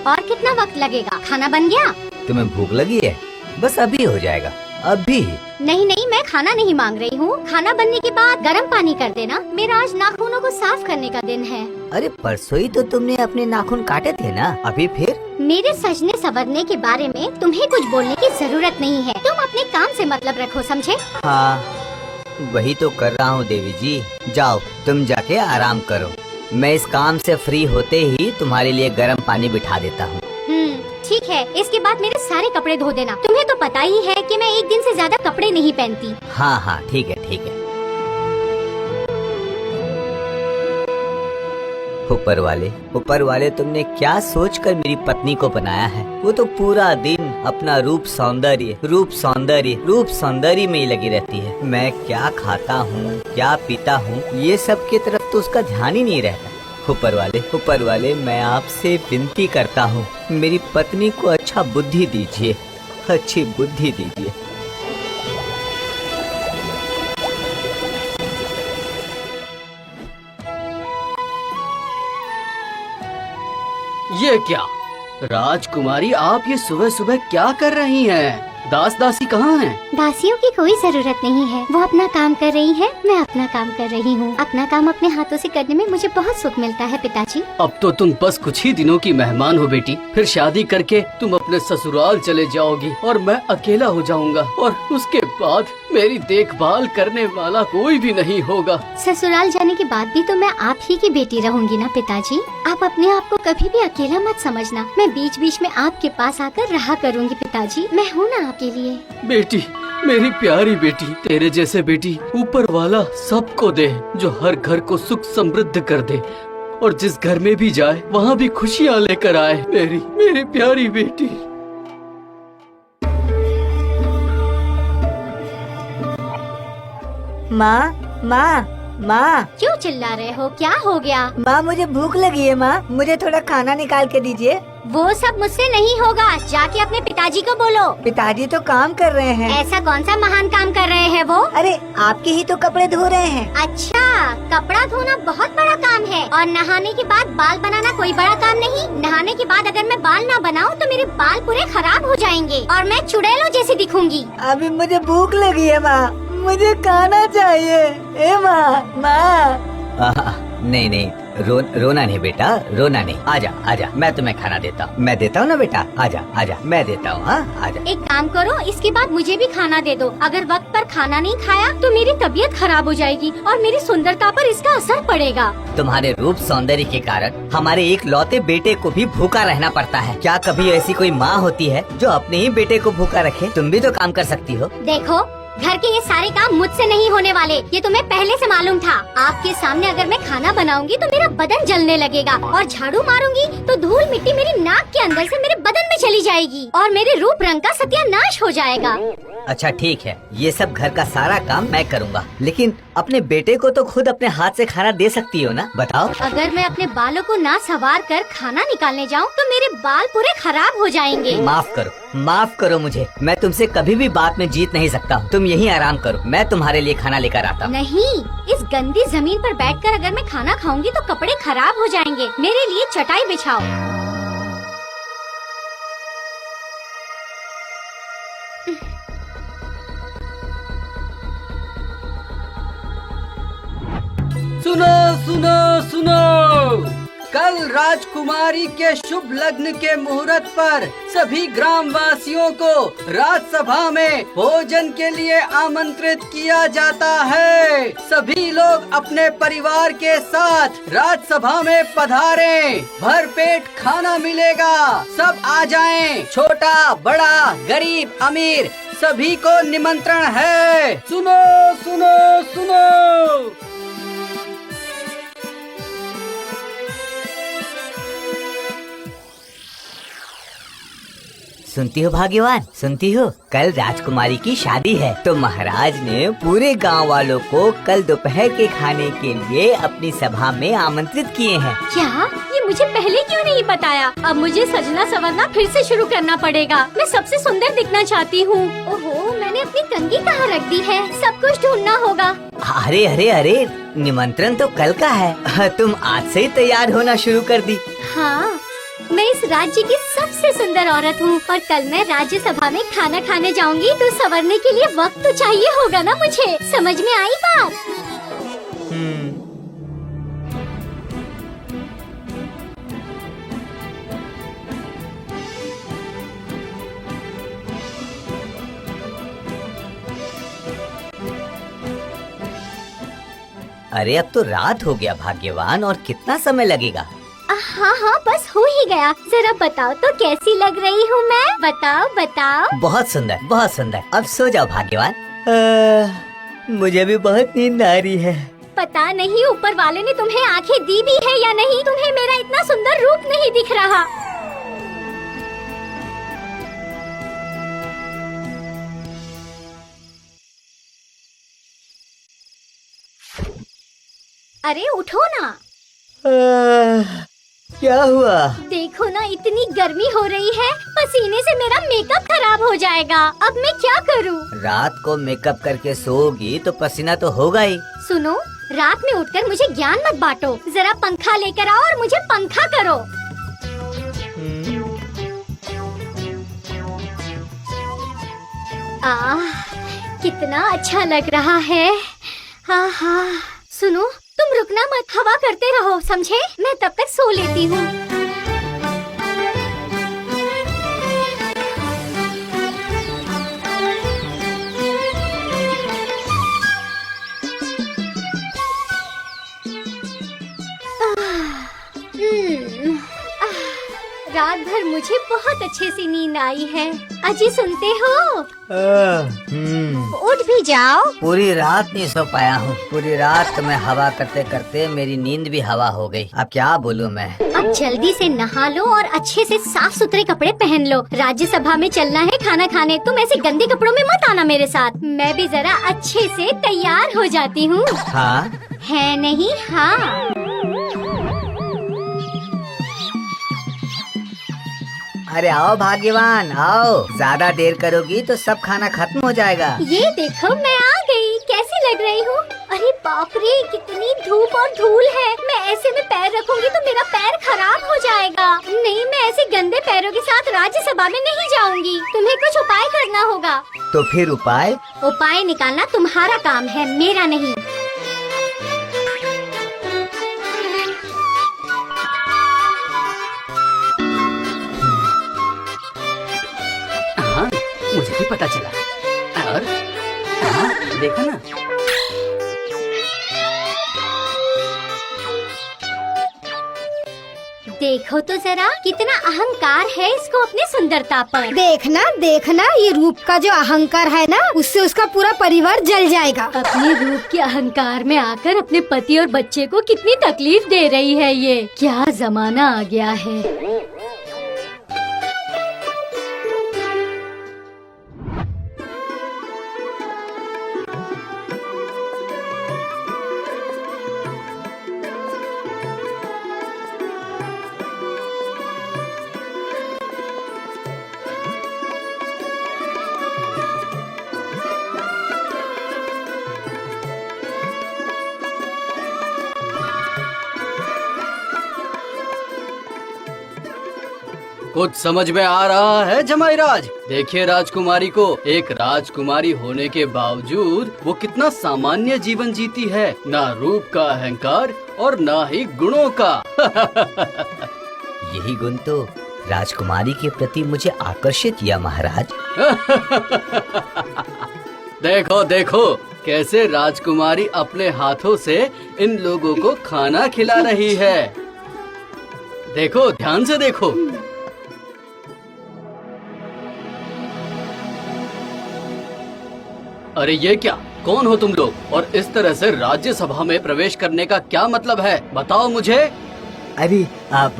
और कितना वक्त लगेगा? खाना बन गया? तुम्हें भूख लगी है? बस अभी हो जाएगा, अभी। नहीं नहीं, मैं खाना नहीं मांग रही हूँ। खाना बनने के बाद गर्म पानी कर देना। मेरा आज नाखूनों को साफ करने का दिन है। अरे परसों ही तो तुमने अपने नाखून काटे थे ना, अभी फिर? मेरे सजने संवरने के बारे में तुम्हें कुछ बोलने की जरूरत नहीं है। तुम अपने काम से मतलब रखो, समझे? हाँ, वही तो कर रहा हूँ देवी जी। जाओ तुम जाके आराम करो, मैं इस काम से फ्री होते ही तुम्हारे लिए गर्म पानी बिठा देता हूँ। ठीक है, इसके बाद मेरे सारे कपड़े धो देना। तुम्हें तो पता ही है कि मैं एक दिन से ज्यादा कपड़े नहीं पहनती। हाँ हाँ ठीक है ठीक है। ऊपर वाले तुमने क्या सोचकर मेरी पत्नी को बनाया है? वो तो पूरा दिन अपना रूप सौंदर्य में ही लगी रहती है। मैं क्या खाता हूँ, क्या पीता हूँ, ये सब की तरफ तो उसका ध्यान ही नहीं रहता। ऊपर वाले मैं आपसे विनती करता हूँ, मेरी पत्नी को अच्छी बुद्धि दीजिए। ये क्या राजकुमारी, आप ये सुबह सुबह क्या कर रही हैं? दास दासी कहाँ हैं? दासियों की कोई जरूरत नहीं है, वो अपना काम कर रही है, मैं अपना काम कर रही हूँ। अपना काम अपने हाथों से करने में मुझे बहुत सुख मिलता है पिताजी। अब तो तुम बस कुछ ही दिनों की मेहमान हो बेटी, फिर शादी करके तुम अपने ससुराल चले जाओगी और मैं अकेला हो जाऊंगा, और उसके बाद मेरी देखभाल करने वाला कोई भी नहीं होगा। ससुराल जाने के बाद भी तो मैं आप ही की बेटी रहूंगी ना पिताजी। आप अपने आप को कभी भी अकेला मत समझना, मैं बीच बीच में आपके पास आकर रहा करूंगी पिताजी। मैं हूँ ना आपके लिए। बेटी, मेरी प्यारी बेटी, तेरे जैसे बेटी ऊपर वाला सबको दे, जो हर घर को सुख समृद्ध कर दे और जिस घर में भी जाए वहाँ भी खुशियाँ लेकर आए। मेरी प्यारी बेटी। माँ क्यों चिल्ला रहे हो? क्या हो गया? माँ मुझे भूख लगी है माँ, मुझे थोड़ा खाना निकाल के दीजिए। वो सब मुझसे नहीं होगा, जाके अपने पिताजी को बोलो। पिताजी तो काम कर रहे हैं। ऐसा कौन सा महान काम कर रहे हैं वो? अरे आपके ही तो कपड़े धो रहे हैं। अच्छा, कपड़ा धोना बहुत बड़ा काम है, और नहाने के बाद बाल बनाना कोई बड़ा काम नहीं। नहाने के बाद अगर मैं बाल न बनाऊं तो मेरे बाल पूरे खराब हो जाएंगे और मैं चुड़ैलों जैसी दिखूंगी। अभी मुझे भूख लगी है माँ, मुझे खाना चाहिए। ए माँ। नहीं, रोना नहीं बेटा, रोना नहीं। आजा, मैं तुम्हें खाना देता हूँ। मैं देता हूँ ना बेटा, आजा, मैं देता हूँ। हाँ आजा। एक काम करो, इसके बाद मुझे भी खाना दे दो। अगर वक्त पर खाना नहीं खाया तो मेरी तबीयत खराब हो जाएगी और मेरी सुंदरता पर इसका असर पड़ेगा। तुम्हारे रूप सौंदर्य के कारण हमारे एक लौते बेटे को भी भूखा रहना पड़ता है। क्या कभी ऐसी कोई माँ होती है जो अपने ही बेटे को भूखा रखे? तुम भी तो काम कर सकती हो। देखो, घर के ये सारे काम मुझसे नहीं होने वाले, ये तुम्हें पहले से मालूम था। आपके सामने अगर मैं खाना बनाऊंगी तो मेरा बदन जलने लगेगा, और झाड़ू मारूंगी तो धूल मिट्टी मेरी नाक के अंदर से मेरे बदन में चली जाएगी और मेरे रूप रंग का सत्यानाश हो जाएगा। अच्छा ठीक है, ये सब घर का सारा काम मैं करूँगा, लेकिन अपने बेटे को तो खुद अपने हाथ से खाना दे सकती हो ना, बताओ। अगर मैं अपने बालों को ना संवार कर खाना निकालने जाऊँ तो मेरे बाल पूरे खराब हो जाएंगे। माफ करो मुझे, मैं तुमसे कभी भी बात में जीत नहीं सकता हूँ। तुम यहीं आराम करो, मैं तुम्हारे लिए खाना लेकर आता हूँ। नहीं, इस गंदी जमीन पर बैठकर अगर मैं खाना खाऊंगी तो कपड़े खराब हो जाएंगे। मेरे लिए चटाई बिछाओ। सुनो, कल राजकुमारी के शुभ लग्न के मुहूर्त पर सभी ग्रामवासियों को राजसभा में भोजन के लिए आमंत्रित किया जाता है। सभी लोग अपने परिवार के साथ राजसभा में पधारें, भरपेट खाना मिलेगा, सब आ जाएं। छोटा बड़ा गरीब अमीर सभी को निमंत्रण है। सुनो। सुनती हो भाग्यवान, सुनती हो? कल राजकुमारी की शादी है, तो महाराज ने पूरे गांव वालों को कल दोपहर के खाने के लिए अपनी सभा में आमंत्रित किए हैं। क्या? ये मुझे पहले क्यों नहीं बताया? अब मुझे सजना संवरना फिर से शुरू करना पड़ेगा। मैं सबसे सुंदर दिखना चाहती हूँ। ओहो, मैंने अपनी कंघी कहाँ रख दी है? सब कुछ ढूंढना होगा। अरे, निमंत्रण तो कल का है, तुम आज से ही तैयार होना शुरू कर दी। हाँ, मैं इस राज्य की सबसे सुंदर औरत हूँ और कल मैं राज्यसभा में खाना खाने जाऊंगी तो संवरने के लिए वक्त तो चाहिए होगा ना मुझे। समझ में आई बात? अरे अब तो रात हो गया भाग्यवान, और कितना समय लगेगा? हाँ हाँ बस हो ही गया। जरा बताओ तो कैसी लग रही हूँ मैं? बताओ बताओ। बहुत सुंदर, बहुत सुंदर। अब सो जाओ भाग्यवान। मुझे भी बहुत नींद आ रही है। पता नहीं ऊपर वाले ने तुम्हें आंखें दी भी है या नहीं, तुम्हें मेरा इतना सुंदर रूप नहीं दिख रहा। अरे उठो ना। क्या हुआ? देखो ना इतनी गर्मी हो रही है, पसीने से मेरा मेकअप खराब हो जाएगा। अब मैं क्या करूं? रात को मेकअप करके सोओगी तो पसीना तो होगा ही। सुनो, रात में उठकर मुझे ज्ञान मत बांटो। जरा पंखा लेकर आओ और मुझे पंखा करो। कितना अच्छा लग रहा है। हाँ हाँ। सुनो, तुम रुकना मत, हवा करते रहो, समझे? मैं तब तक सो लेती हूँ। रात भर मुझे बहुत अच्छे से नींद आई है। अजी सुनते हो? उठ भी जाओ। पूरी रात नहीं सो पाया हूँ। पूरी रात मैं हवा करते करते मेरी नींद भी हवा हो गई। अब क्या बोलूँ मैं? अब जल्दी से नहा लो और अच्छे से साफ सुथरे कपड़े पहन लो। राज्यसभा में चलना है खाना खाने। तुम ऐसे गंदे कपड़ों में मत आना मेरे साथ। मैं भी जरा अच्छे से तैयार हो जाती हूँ। हाँ है नहीं? हाँ। अरे आओ भाग्यवान आओ, ज्यादा देर करोगी तो सब खाना खत्म हो जाएगा। ये देखो मैं आ गई। कैसी लग रही हूँ? अरे बाप रे, कितनी धूप और धूल है। मैं ऐसे में पैर रखूंगी तो मेरा पैर खराब हो जाएगा। नहीं, मैं ऐसे गंदे पैरों के साथ राज्यसभा में नहीं जाऊंगी। तुम्हें कुछ उपाय करना होगा। तो फिर उपाय? उपाय निकालना तुम्हारा काम है, मेरा नहीं। हाँ, मुझे भी पता चला। और हाँ, देखा ना। देखो तो जरा कितना अहंकार है इसको अपनी सुंदरता पर। देखना देखना, ये रूप का जो अहंकार है ना, उससे उसका पूरा परिवार जल जाएगा। अपने रूप के अहंकार में आकर अपने पति और बच्चे को कितनी तकलीफ दे रही है। ये क्या जमाना आ गया है। कुछ समझ में आ रहा है जमाई राज? देखिए राजकुमारी को। एक राजकुमारी होने के बावजूद वो कितना सामान्य जीवन जीती है। ना रूप का अहंकार और ना ही गुणों का। यही गुण तो राजकुमारी के प्रति मुझे आकर्षित किया महाराज। देखो देखो कैसे राजकुमारी अपने हाथों से इन लोगों को खाना खिला रही है। देखो, ध्यान से देखो। अरे ये क्या? कौन हो तुम लोग और इस तरह से राज्यसभा में प्रवेश करने का क्या मतलब है? बताओ मुझे। अरे आप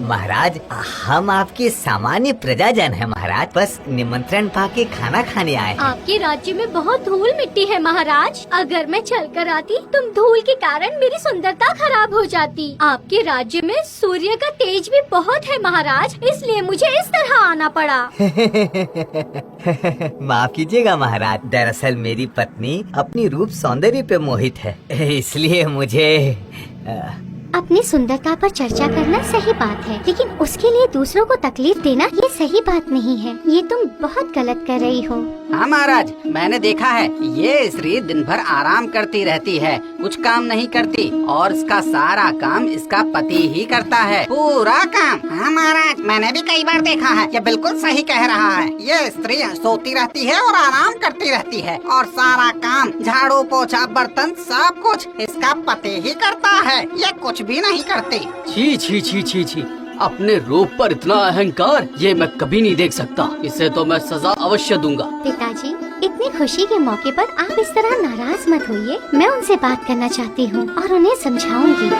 महाराज, हम आपके सामान्य प्रजाजन हैं महाराज। बस निमंत्रण पाके खाना खाने आए हैं। आपके राज्य में बहुत धूल मिट्टी है महाराज। अगर मैं चलकर आती तुम धूल के कारण मेरी सुंदरता खराब हो जाती। आपके राज्य में सूर्य का तेज भी बहुत है महाराज, इसलिए मुझे इस तरह आना पड़ा। माफ कीजिएगा महाराज, दरअसल मेरी पत्नी अपनी रूप सौंदर्य पे मोहित है, इसलिए मुझे अपनी सुंदरता पर चर्चा करना सही बात है, लेकिन उसके लिए दूसरों को तकलीफ देना ये सही बात नहीं है। ये तुम बहुत गलत कर रही हो। हाँ महाराज, मैंने देखा है ये स्त्री दिन भर आराम करती रहती है, कुछ काम नहीं करती और इसका सारा काम इसका पति ही करता है, पूरा काम। हाँ महाराज, मैंने भी कई बार देखा है, ये बिल्कुल सही कह रहा है। ये स्त्री सोती रहती है और आराम करती रहती है और सारा काम, झाड़ू पोछा बर्तन सब कुछ इसका पति ही करता है, ये कुछ भी नहीं करती। छी छी छी छी छी, अपने रूप पर इतना अहंकार, ये मैं कभी नहीं देख सकता। इसे तो मैं सजा अवश्य दूंगा। पिताजी, इतनी खुशी के मौके पर आप इस तरह नाराज मत होइए। मैं उनसे बात करना चाहती हूँ और उन्हें समझाऊंगी।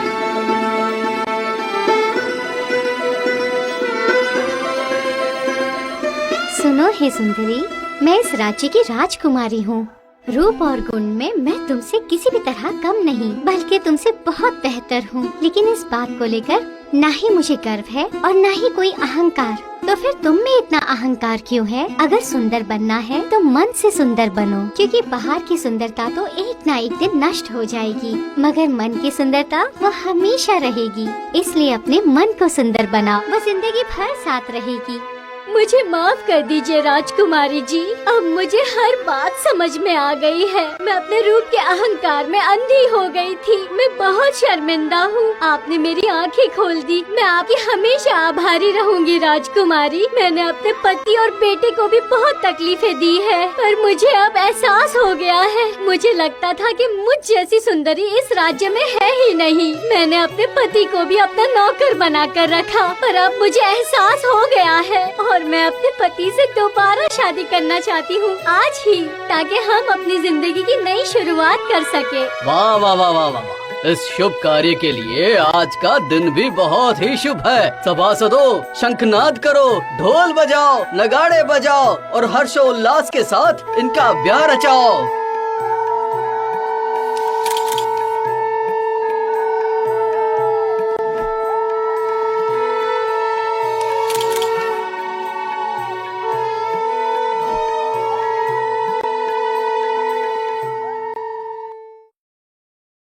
सुनो हे सुंदरी, मैं इस राज्य की राजकुमारी हूँ। रूप और गुण में मैं तुमसे किसी भी तरह कम नहीं, बल्कि तुमसे बहुत बेहतर हूँ। लेकिन इस बात को लेकर ना ही मुझे गर्व है और ना ही कोई अहंकार। तो फिर तुम में इतना अहंकार क्यों है? अगर सुंदर बनना है तो मन से सुंदर बनो, क्योंकि बाहर की सुंदरता तो एक ना एक दिन नष्ट हो जाएगी, मगर मन की सुंदरता वो हमेशा रहेगी। इसलिए अपने मन को सुंदर बनाओ, वो जिंदगी भर साथ रहेगी। मुझे माफ कर दीजिए राजकुमारी जी, अब मुझे हर बात समझ में आ गई है। मैं अपने रूप के अहंकार में अंधी हो गई थी। मैं बहुत शर्मिंदा हूँ। आपने मेरी आंखें खोल दी। मैं आपकी हमेशा आभारी रहूंगी राजकुमारी। मैंने अपने पति और बेटे को भी बहुत तकलीफें दी है, पर मुझे अब एहसास हो गया है। मुझे लगता था कि मुझ जैसी सुंदरी इस राज्य में है ही नहीं। मैंने अपने पति को भी अपना नौकर बना कर रखा, पर अब मुझे एहसास हो गया है और मैं अपने पति से दोबारा शादी करना चाहती हूँ आज ही, ताकि हम अपनी जिंदगी की नई शुरुआत कर सके। वाह वाह वाह वाह वाह, इस शुभ कार्य के लिए आज का दिन भी बहुत ही शुभ है। सभासदों, शंखनाद करो, ढोल बजाओ, नगाड़े बजाओ और हर्षोल्लास के साथ इनका ब्याह रचाओ।